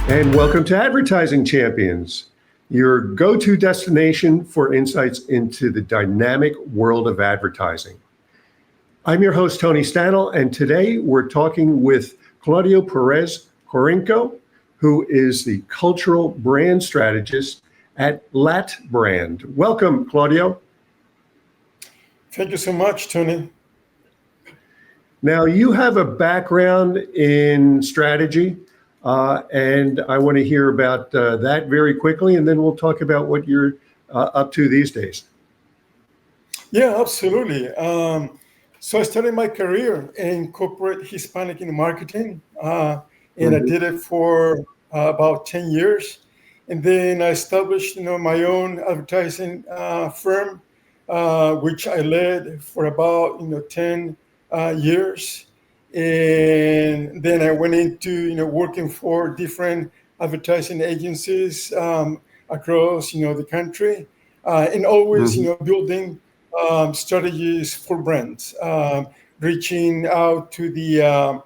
And welcome to Advertising Champions, your go-to destination for insights into the dynamic world of advertising. I'm your host, Tony Stanol, and today we're talking with Claudio Perez-Korinko, who is the cultural brand strategist at latBrand. Welcome, Claudio. Thank you so much, Tony. Now, you have a background in strategy, and I want to hear about that very quickly, and then we'll talk about what you're up to these days. Yeah, absolutely. So I started my career in corporate Hispanic in marketing, and I did it for about 10 years. And then I established, my own advertising firm, which I led for about, 10 years. And then I went into, working for different advertising agencies across, the country, and always, building strategies for brands, reaching out to the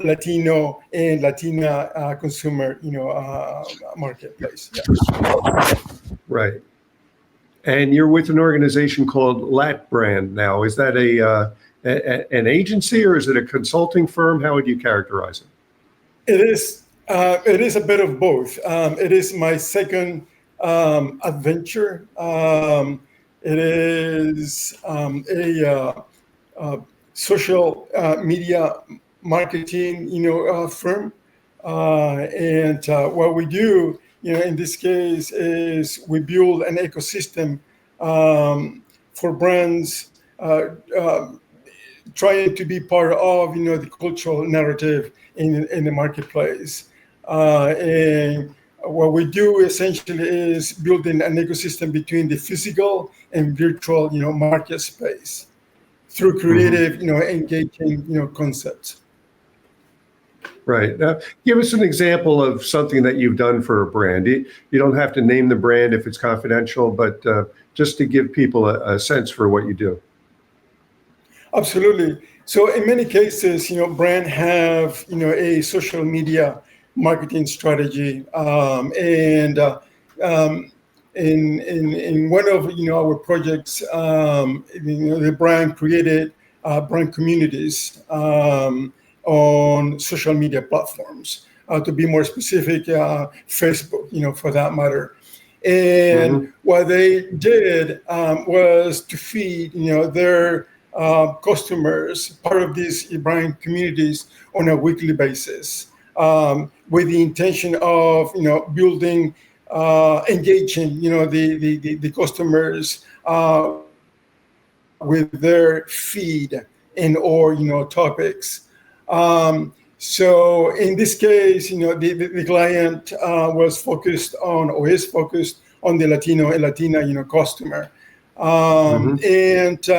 Latino and Latina consumer, marketplace. Yeah. Right. And you're with an organization called latBrand now. Is that an agency or is it a consulting firm? How would you characterize it? It is a bit of both. It is my second adventure. It is a social media marketing, firm. And what we do, in this case, is we build an ecosystem for brands trying to be part of, the cultural narrative in the marketplace. And what we do essentially is building an ecosystem between the physical and virtual, market space through creative, engaging, concepts. Right. Now, give us an example of something that you've done for a brand. You don't have to name the brand if it's confidential, but just to give people a sense for what you do. Absolutely. So in many cases, brand have, a social media marketing strategy. And in one of, our projects, the brand created brand communities on social media platforms. To be more specific, Facebook, for that matter. And what they did was to feed, their customers part of these brand communities on a weekly basis, with the intention of building, engaging the customers with their feed and or topics. So in this case, the client was focused on or is focused on the Latino and Latina customer. And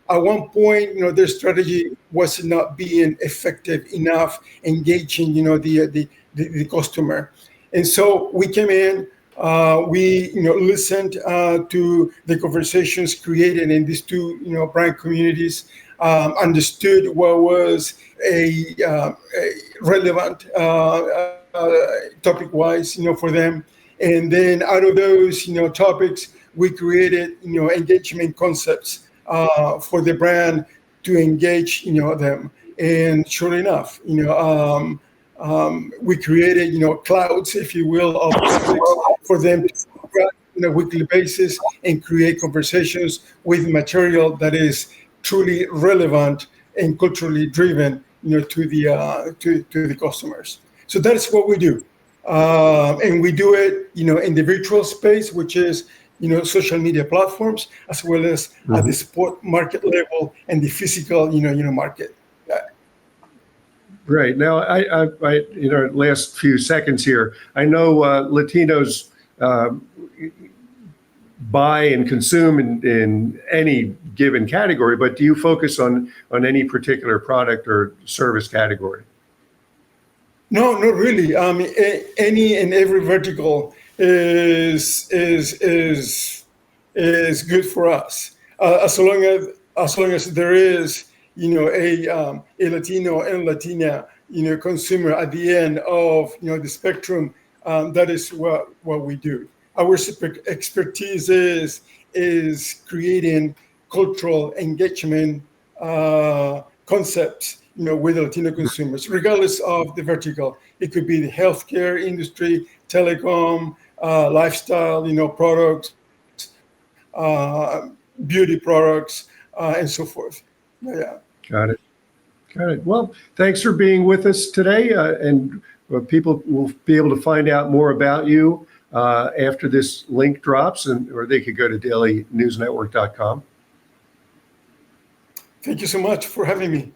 at one point, their strategy was not being effective enough engaging, the customer. And so we came in, we, listened to the conversations created in these two, brand communities, understood what was a relevant topic-wise, for them. And then out of those, topics, we created, engagement concepts for the brand to engage, them. And sure enough, we created, clouds, if you will, of topics for them to on a weekly basis and create conversations with material that is truly relevant and culturally driven, to the customers. So that's what we do, and we do it, in the virtual space, which is, social media platforms, as well as at the sport market level and the physical, market. Right. Now, I last few seconds here, I know Latinos buy and consume in any given category, but do you focus on any particular product or service category? No, not really. Any and every vertical is good for us, as long as there is, a Latino and Latina, consumer at the end of the spectrum, that is what we do. Our expertise is creating cultural engagement concepts, with Latino consumers, regardless of the vertical. It could be the healthcare industry, telecom, lifestyle, products, beauty products, and so forth. Yeah. Got it. Well, thanks for being with us today. And people will be able to find out more about you after this link drops, or they could go to dailynewsnetwork.com. Thank you so much for having me.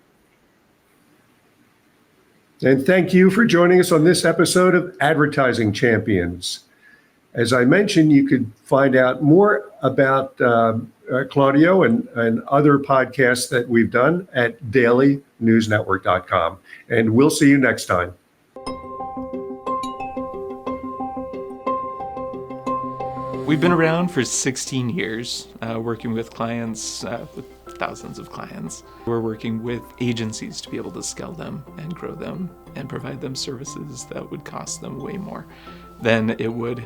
And thank you for joining us on this episode of Advertising Champions. As I mentioned, you could find out more about Claudio and other podcasts that we've done at dailynewsnetwork.com. And we'll see you next time. We've been around for 16 years, working with clients, with thousands of clients. We're working with agencies to be able to scale them and grow them and provide them services that would cost them way more than it would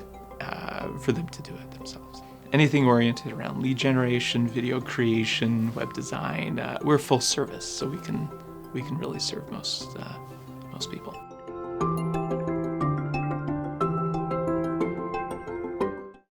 for them to do it themselves. Anything oriented around lead generation, video creation, web design, we're full service, so we can really serve most people.